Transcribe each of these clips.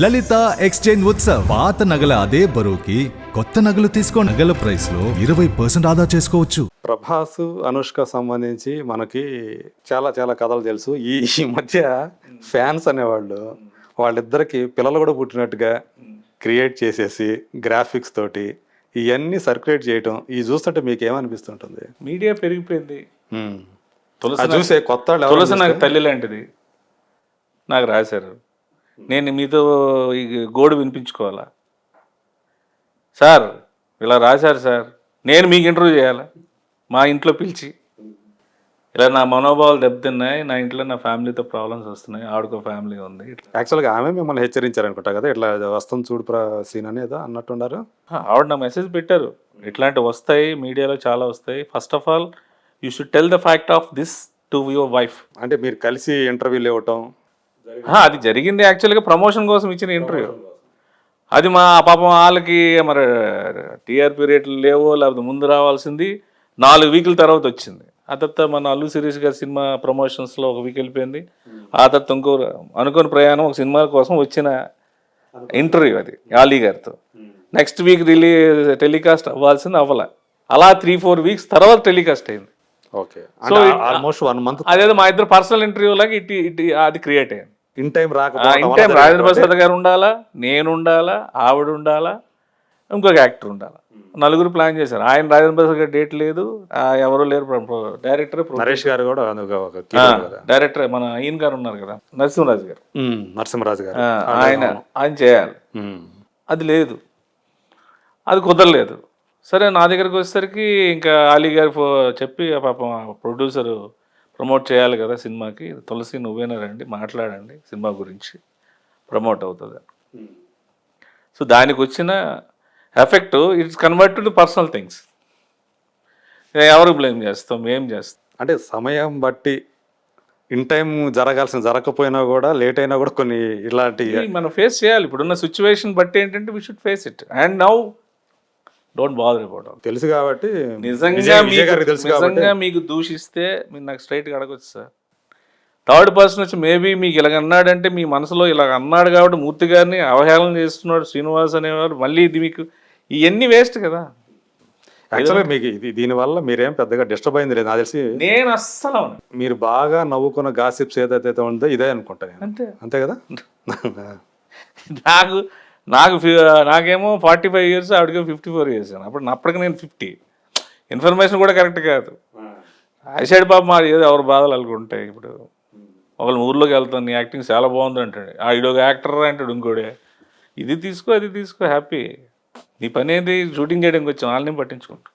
లలిత exchange Utsav పాత నగల అదే బరువుకి కొత్త నగలు తీసుకో నగల ప్రైస్ లో 20% ఆదా చేసుకోవచ్చు. ప్రభాస్ అనుష్క సంబంధించి మనకి చాలా చాలా కథలు తెలుసు. ఈ మధ్య ఫ్యాన్స్ అనేవాళ్ళు వాళ్ళిద్దరికి పిల్లలు కూడా పుట్టినట్టుగా క్రియేట్ చేసేసి గ్రాఫిక్స్ తోటి ఇవన్నీ సర్క్యులేట్ చేయటం ఇది చూస్తుంటే మీకు ఏమనిపిస్తుంటుంది? మీడియా పెరిగిపోయింది. అది చూసే కొత్త వాళ్ళు ఎవరైనా తులసి నాకు తల్లి లాంటిది. నాకు రాశారు, నేను మీతో ఈ గోడు వినిపించుకోవాలా సార్? ఇలా రాశారు సార్, నేను మీకు ఇంటర్వ్యూ చేయాలా? మా ఇంట్లో పిలిచి ఇలా నా మనోభావాలు దెబ్బతిన్నాయి, నా ఇంట్లో నా ఫ్యామిలీతో ప్రాబ్లమ్స్ వస్తున్నాయి, ఆవిడకో ఫ్యామిలీ ఉంది. యాక్చువల్గా ఆమె మిమ్మల్ని హెచ్చరించారు అనుకుంటా కదా, ఇట్లా వస్తుంది చూడు సీన్ అని ఏదో అన్నట్టున్నారు. ఆవిడ నా మెసేజ్ పెట్టారు, ఇట్లాంటివి వస్తాయి, మీడియాలో చాలా వస్తాయి. First of all you should tell the fact of this to your wife. అంటే మీరు కలిసి ఇంటర్వ్యూలు ఇవ్వటం అది జరిగింది యాక్చువల్గా ప్రమోషన్ కోసం ఇచ్చిన ఇంటర్వ్యూ. అది మా పాపం వాళ్ళకి మరి టీఆర్పీ రేట్లు లేవో, లేకపోతే ముందు రావాల్సింది 4 వీకుల తర్వాత వచ్చింది. ఆ తర్వాత మన అల్లు శిరీష్ గారి సినిమా ప్రమోషన్స్లో 1 వీక్ వెళ్ళిపోయింది. ఆ తర్వాత ఇంకో అనుకోని ప్రయాణం ఒక సినిమా కోసం వచ్చిన ఇంటర్వ్యూ అది అలీ గారితో. నెక్స్ట్ వీక్ టెలికాస్ట్ అవ్వాల్సింది అవ్వాల. అలా 3-4 వీక్స్ తర్వాత టెలికాస్ట్ అయింది. ఓకే, సో ఆల్మోస్ట్ 1 మంత్ అదేదో మా ఇద్దరు పర్సనల్ ఇంటర్వ్యూ లాగా ఇటు అది క్రియేట్ అయింది. In time in time Rajendra Prasad గారు ఉండాలా, నేను ఉండాలా, ఆవిడ ఉండాలా, ఇంకొక యాక్టర్ ఉండాలా, 4 ప్లాన్ చేశారు. ఆయన రాజేంద్ర ప్రసాద్ గారు డేట్ లేదు, ఎవరు లేరు. డైరెక్టర్ నరేష్ గారు కూడా డైరెక్టర్ మన ఈయన గారు ఉన్నారు కదా, నరసింహరాజు గారు, నరసింహరాజు గారు, ఆయన చేయాలి. అది లేదు, అది కుదరలేదు. సరే నా దగ్గరికి వచ్చేసరికి ఇంకా అలీ గారు చెప్పి పాపం ప్రొడ్యూసరు ప్రమోట్ చేయాలి కదా సినిమాకి, తులసి నువ్వేనా రండి మాట్లాడండి సినిమా గురించి, ప్రమోట్ అవుతుంది. సో దానికి వచ్చిన effect it's convert to personal things. ఎవరు బ్లేమ్ చేస్తాం, ఏం చేస్తాం అంటే సమయం బట్టి ఇన్ టైం జరగకపోయినా కూడా లేట్ అయినా కూడా కొన్ని ఇలాంటి మనం ఫేస్ చేయాలి. ఇప్పుడున్న సిచ్యువేషన్ బట్టి ఏంటంటే we should face it and now don't bother about it. తెలుసు కాబట్టి నిజంగా మీకు దూషిస్తే మీరు నాకు స్ట్రైట్గా అడగొచ్చు సార్. థర్డ్ పర్సన్ వచ్చి మేబీ మీకు ఇలాగ అన్నాడంటే మీ మనసులో ఇలాగ అన్నాడు కాబట్టి మూర్తి గారిని అవహేళన చేస్తున్నాడు శ్రీనివాస్ అనేవారు, మళ్ళీ ఇది మీకు ఇవన్నీ వేస్ట్ కదా. యాక్చువల్గా మీకు దీనివల్ల మీరేం పెద్దగా డిస్టర్బ్ అయింది లేదు నాకు తెలిసి. నేను అస్సలు మీరు బాగా నవ్వుకున్న గాసిప్స్ ఏదైతే ఉందో ఇదే అనుకుంటా నేను. అంతే కదా. నాకేమో 45 years, ఆవిడకేమో 54 years. అప్పటికి నేను 50. ఇన్ఫర్మేషన్ కూడా కరెక్ట్ కాదు. ఆ సైడ్ పాప మా ఏదో ఎవరు బాధలు అనుకుంటాయి. ఇప్పుడు ఒకళ్ళు ఊర్లోకి వెళ్తాను, నీ యాక్టింగ్ చాలా బాగుంది అంటాడు, ఇడొక యాక్టర్ అంటాడు ఇంకోడే, ఇది తీసుకో అది తీసుకో, హ్యాపీ. నీ పని ఏంటి, షూటింగ్ చేయడానికి వచ్చాం, వాళ్ళని పట్టించుకుంటాం.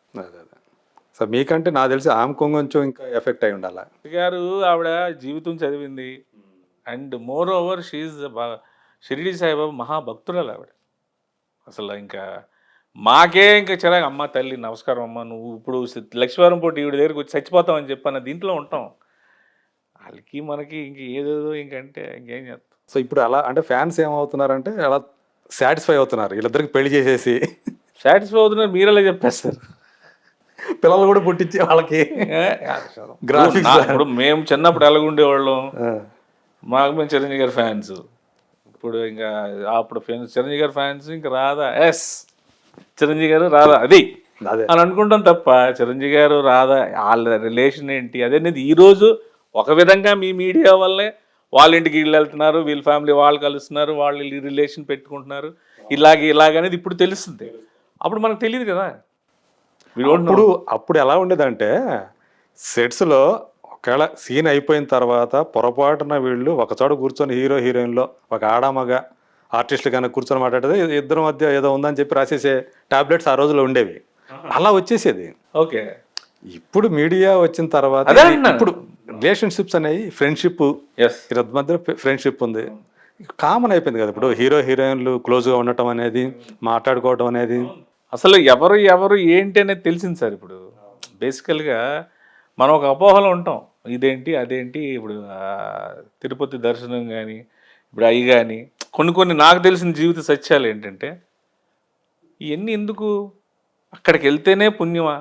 సో మీకంటే నాకు తెలిసి ఆమె కొంచెం ఇంకా ఎఫెక్ట్ అయి ఉండాలి. గారు ఆవిడ జీవితం చదివింది and moreover she Shirdi Saibaba మహాభక్తురాలు ఆవిడ. అసలు ఇంకా మాకే ఇంకా చిరాకు, అమ్మ తల్లి నమస్కారం అమ్మ, నువ్వు ఇప్పుడు లక్ష్మీవారం పోటీ ఈవిడ దగ్గరికి వచ్చి చచ్చిపోతామని చెప్పన్న దీంట్లో ఉంటాం. వాళ్ళకి మనకి ఇంక ఏదేదో ఇంకంటే ఇంకేం చేస్తాం. సో ఇప్పుడు అలా అంటే ఫ్యాన్స్ ఏమవుతున్నారంటే అలా సాటిస్ఫై అవుతున్నారు, వీళ్ళిద్దరికి పెళ్లి చేసేసి సాటిస్ఫై అవుతున్నారు. మీరు అలా చెప్పేస్తారు, పిల్లలు కూడా పుట్టించి వాళ్ళకి గ్రాఫిక్స్. ఇప్పుడు మేము చిన్నప్పుడు ఎలాగుండేవాళ్ళం, మాకు మేము చిరంజీవి గారి ఫ్యాన్స్. ఇప్పుడు ఇంకా అప్పుడు చిరంజీవి గారి ఫ్యాన్స్ ఇంకా రాధా, ఎస్ చిరంజీవి గారు రాధా అది అని అనుకుంటాం తప్ప చిరంజీవి గారు రాధా వాళ్ళ రిలేషన్ ఏంటి అదేనేది ఈరోజు ఒక విధంగా మీ మీడియా వల్లే వాళ్ళ ఇంటికి వీళ్ళు వెళ్తున్నారు, వీళ్ళ ఫ్యామిలీ వాళ్ళు కలుస్తున్నారు, వాళ్ళు రిలేషన్ పెట్టుకుంటున్నారు, ఇలాగనేది ఇప్పుడు తెలుస్తుంది. అప్పుడు మనకు తెలియదు కదా. అప్పుడు ఎలా ఉండేదంటే సెట్స్లో ఒకవేళ సీన్ అయిపోయిన తర్వాత పొరపాటున వీళ్ళు ఒకచోట కూర్చొని హీరో హీరోయిన్లో ఒక ఆడమగ ఆర్టిస్టులు కన్నా కూర్చొని మాట్లాడితే ఇద్దరి మధ్య ఏదో ఉందని చెప్పి రాసేసే టాబ్లెట్స్ ఆ రోజుల్లో ఉండేవి, అలా వచ్చేసేది. ఓకే, ఇప్పుడు మీడియా వచ్చిన తర్వాత ఇప్పుడు రిలేషన్షిప్స్ అనేవి ఫ్రెండ్షిప్, ఇద్దరి మధ్య ఫ్రెండ్షిప్ ఉంది, కామన్ అయిపోయింది కదా. ఇప్పుడు హీరో హీరోయిన్లు క్లోజ్గా ఉండటం అనేది, మాట్లాడుకోవడం అనేది, అసలు ఎవరు ఏంటి అనేది తెలిసింది సార్. ఇప్పుడు బేసికల్గా మనం ఒక అపోహలో ఉంటాం, ఇదేంటి అదేంటి. ఇప్పుడు తిరుపతి దర్శనం కానీ ఇప్పుడు అవి కానీ కొన్ని నాకు తెలిసిన జీవిత సత్యాలు ఏంటంటే, ఇవన్నీ ఎందుకు, అక్కడికి వెళ్తేనే పుణ్యమా?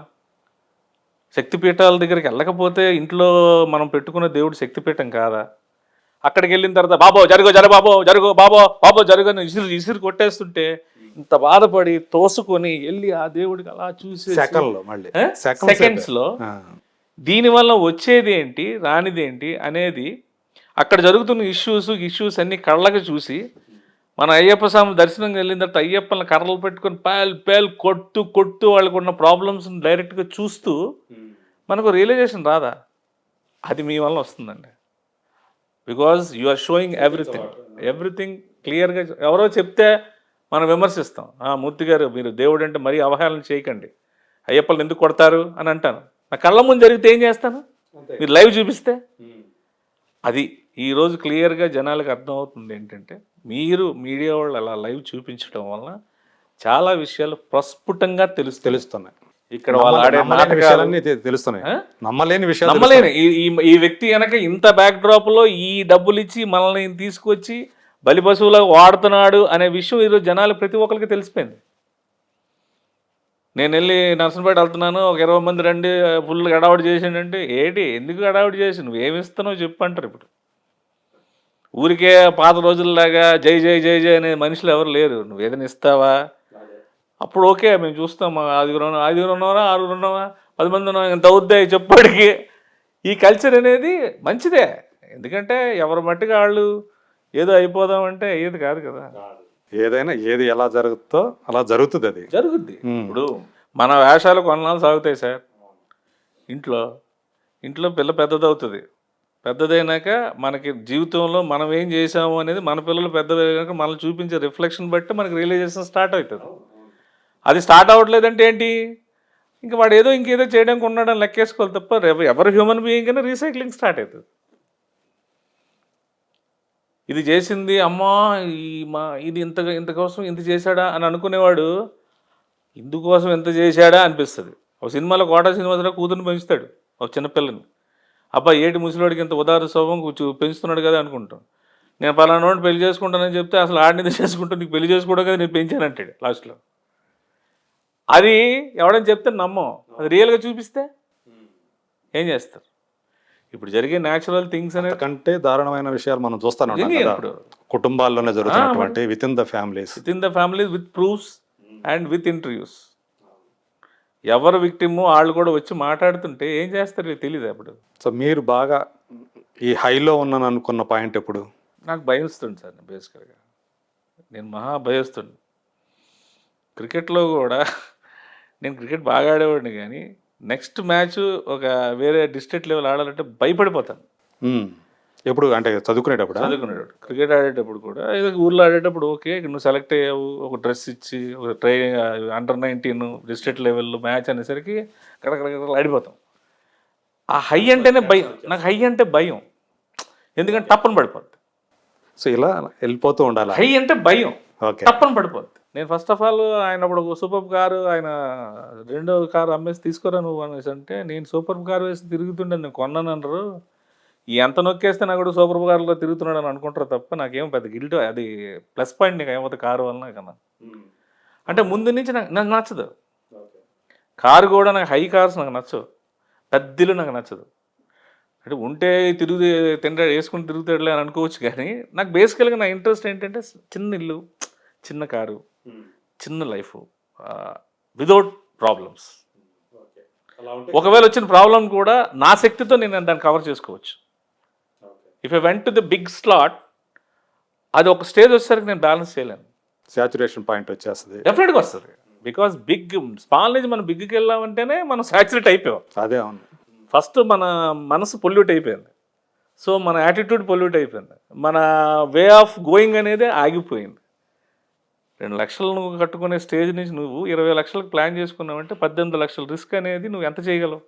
శక్తిపీఠాల దగ్గరికి వెళ్ళకపోతే ఇంట్లో మనం పెట్టుకున్న దేవుడు శక్తిపీఠం కాదా? అక్కడికి వెళ్ళిన తర్వాత బాబో జరుగు జరు బాబో జరుగు బాబో బాబో జరుగు అని ఇసిరి కొట్టేస్తుంటే ఇంత బాధపడి తోసుకొని వెళ్ళి ఆ దేవుడికి అలా చూసి సెకండ్లో మళ్ళీ సెకండ్స్ లో దీనివల్ల వచ్చేది ఏంటి రానిది ఏంటి అనేది అక్కడ జరుగుతున్న ఇష్యూస్ అన్ని కళ్ళకి చూసి మన అయ్యప్ప స్వామి దర్శనం వెళ్ళిన తర్వాత అయ్యప్పని కర్రలు పెట్టుకొని పేల్ కొట్టు వాళ్ళకు ఉన్న ప్రాబ్లమ్స్ డైరెక్ట్గా చూస్తూ మనకు రియలైజేషన్ రాదా? అది మీ వల్ల వస్తుందండి. Because you are showing everything క్లియర్గా. ఎవరో చెప్తే మనం విమర్శిస్తాం, మూర్తి గారు మీరు దేవుడు అంటే మరీ అవహేళన చేయకండి, అయ్యప్పని ఎందుకు కొడతారు అని అంటాను. నా కళ్ళ ముందు జరిగితే ఏం చేస్తాను? మీరు లైవ్ చూపిస్తే అది ఈరోజు క్లియర్గా జనాలకు అర్థమవుతుంది ఏంటంటే మీరు మీడియా వాళ్ళు అలా లైవ్ చూపించడం వల్ల చాలా విషయాలు ప్రస్ఫుటంగా తెలుస్తున్నాయి. ఇక్కడ వాళ్ళు ఆడే విషయాలన్నీ తెలుస్తున్నాయి, నమ్మలేని విషయాలు నమ్మలేని ఈ వ్యక్తి కనుక ఇంత బ్యాక్ డ్రాప్ లో ఈ డబ్బులు ఇచ్చి మనల్ని తీసుకొచ్చి బలి పశువులకు వాడుతున్నాడు అనే విషయం ఈరోజు జనాలు ప్రతి ఒక్కరికి తెలిసిపోయింది. నేను వెళ్ళి నర్సంపేట వెళ్తున్నాను, ఒక 20 మంది రండి ఫుల్ గడావుడి చేసిండంటే ఏంటి, ఎందుకు గడావుడి చేసి నువ్వు ఏమి ఇస్తున్నావు చెప్పు అంటారు. ఇప్పుడు ఊరికే పాత రోజుల్లాగా జై జై జై జై అనే మనుషులు ఎవరు లేరు. నువ్వు ఏదైనా ఇస్తావా అప్పుడు ఓకే మేము చూస్తాం, 5 ఉన్నారా 6 ఉన్నావా 10 మంది ఉన్నావా ఇంత అవుద్దాయి చెప్పడికి. ఈ కల్చర్ అనేది మంచిదే, ఎందుకంటే ఎవరి మట్టిగా వాళ్ళు ఏదో అయిపోదామంటే అయ్యేది కాదు కదా. ఏదైనా ఏది ఎలా జరుగుతుందో అలా జరుగుతుంది, అది జరుగుద్ది. ఇప్పుడు మన వేషాలు కొన్నాళ్ళు సాగుతాయి సార్. ఇంట్లో పిల్ల పెద్దదవుతుంది, పెద్దదైనాక మనకి జీవితంలో మనం ఏం చేసాము అనేది మన పిల్లలు పెద్దదైనాక మనల్ని చూపించే రిఫ్లెక్షన్ బట్టి మనకి రియలైజేషన్ స్టార్ట్ అవుతుంది. అది స్టార్ట్ అవ్వట్లేదంటే ఏంటి, ఇంకా వాడు ఇంకేదో చేయడానికి ఉన్నాడని లెక్కేసుకోవాలి తప్ప ఎవరు హ్యూమన్ బీయింగ్ అయినా రీసైక్లింగ్ స్టార్ట్ అవుతుంది. ఇది చేసింది అమ్మా ఇది ఇంత కోసం ఇంత చేశాడా అని అనుకునేవాడు ఇందుకోసం ఎంత చేశాడా అనిపిస్తుంది. ఒక సినిమాలో కోటా సినిమాలో కూతురుని పెంచుతాడు ఒక చిన్నపిల్లని, అబ్బాయి ఏటి ముసలివాడికి ఇంత ఉదార స్వభావం పెంచుతున్నాడు కదా అనుకుంటాం. నేను పలానా వాడిని పెళ్లి చేసుకుంటానని చెప్తే అసలు ఆడిని చేసుకుంటా నీకు పెళ్లి చేసుకోవడం కదా నేను పెంచానంటాడు లాస్ట్లో. అది ఎవడని చెప్తే నమ్మం, అది రియల్గా చూపిస్తే ఏం చేస్తారు? ఇప్పుడు జరిగే న్యాచురల్ థింగ్స్ అనేది కంటే దారుణమైన విషయాలు మనం చూస్తాను ఇప్పుడు కుటుంబాల్లోనే జరుగుతున్నటువంటి with in the families with proofs and with interviews. ఎవరు విక్టిమ్ వాళ్ళు కూడా వచ్చి మాట్లాడుతుంటే ఏం చేస్తారు తెలియదు. అప్పుడు సో మీరు బాగా ఈ హైలో ఉన్నాను అనుకున్న పాయింట్ ఎప్పుడు? నాకు భయస్తుంది సార్, బేసికల్గా నేను మహా భయస్తుంది. క్రికెట్లో కూడా నేను క్రికెట్ బాగా ఆడేవాడిని, కానీ నెక్స్ట్ మ్యాచ్ ఒక వేరే డిస్ట్రిక్ట్ లెవెల్ ఆడాలంటే భయపడిపోతాను. ఎప్పుడు అంటే చదువుకునేటప్పుడు క్రికెట్ ఆడేటప్పుడు కూడా ఏదో ఊర్లో ఆడేటప్పుడు ఓకే నువ్వు సెలెక్ట్ అయ్యావు, ఒక డ్రెస్ ఇచ్చి ఒక అండర్ 19 డిస్ట్రిక్ట్ లెవెల్లో మ్యాచ్ అనేసరికి కడకడ ఆడిపోతాం. ఆ హై అంటేనే భయం, నాకు హై అంటే భయం, ఎందుకంటే టప్పని పడిపోద్ది. సో ఇలా వెళ్ళిపోతూ ఉండాలి. హై అంటే భయం, టప్పని పడిపోద్ది. నేను ఫస్ట్ ఆఫ్ ఆల్ ఆయన అప్పుడు సూపర్ కారు ఆయన 2వ కారు అమ్మేసి తీసుకోరా నువ్వు అనేసి అంటే, నేను సూపర్ కారు వేసి తిరుగుతుండే నేను కొన్నాను అన్నారు, ఎంత నొక్కేస్తే నాకు కూడా సూపర్ కార్లో తిరుగుతున్నాడు అని అనుకుంటారు తప్ప నాకేమో పెద్ద గిల్ట్, అది ప్లస్ పాయింట్ నీకు ఏమవుతుంది కారు వలన కన్నా. అంటే ముందు నుంచి నాకు నచ్చదు కారు కూడా, నాకు హై కార్స్ నాకు నచ్చవు, పెద్దలు నాకు నచ్చదు. అంటే ఉంటే వేసుకుని తిరుగుతాడులే అని అనుకోవచ్చు, కానీ నాకు బేసికల్గా నా ఇంట్రెస్ట్ ఏంటంటే చిన్న ఇల్లు, చిన్న కారు, చిన్న లైఫ్, వితౌట్ ప్రాబ్లమ్స్. ఒకవేళ వచ్చిన ప్రాబ్లం కూడా నా శక్తితో నేను దాన్ని కవర్ చేసుకోవచ్చు. If I went to the big slot, అది ఒక స్టేజ్ వచ్చేసరికి నేను బ్యాలెన్స్ చేయలేను, సాచురేషన్ పాయింట్ వచ్చేస్తుంది, డెఫినెట్గా వస్తుంది. బికాస్ బిగ్ స్మాల్ నుంచి మనం బిగ్కి వెళ్ళామంటేనే మనం సాచురేట్ అయిపోయాం. అదే అవును, ఫస్ట్ మన మనసు పొల్యూట్ అయిపోయింది, సో మన యాటిట్యూడ్ పొల్యూట్ అయిపోయింది, మన వే ఆఫ్ గోయింగ్ అనేది ఆగిపోయింది. 2 లక్షలు నువ్వు కట్టుకునే స్టేజ్ నుంచి నువ్వు 20 లక్షలకు ప్లాన్ చేసుకున్నావంటే 18 లక్షల రిస్క్ అనేది నువ్వు ఎంత చేయగలవు?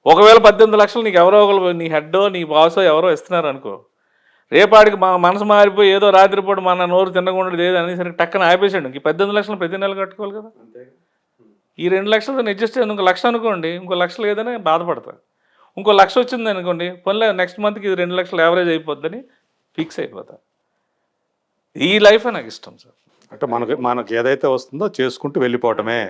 ఒకవేళ 18 లక్షలు నీకు ఎవరో ఒకరు నీ హెడ్డో నీ బాసో ఎవరో ఇస్తున్నారు అనుకో, రేపాడికి మా మనసు మారిపోయి ఏదో రాత్రిపూట మన నోరు తినకుండా ఏదో అనేసరికి టక్కన ఆపేసాడు. ఇంక 18 లక్షలు ప్రతి నెల కట్టుకోవాలి కదా. ఈ 2 లక్షలతో అడ్జస్ట్ అయ్యి ఇంకో 1 లక్ష అనుకోండి, ఇంకో 1 లక్షలు ఏదైనా బాధపడతా, ఇంకో 1 లక్ష వచ్చింది అనుకోండి, పోన్లే నెక్స్ట్ మంత్కి ఇది 2 లక్షలు యావరేజ్ అయిపోద్దని ఫిక్స్ అయిపోతా. ఈ లైఫే నాకు ఇష్టం సార్. అంటే మనకి ఏదైతే వస్తుందో చేసుకుంటూ వెళ్ళిపోవటమే.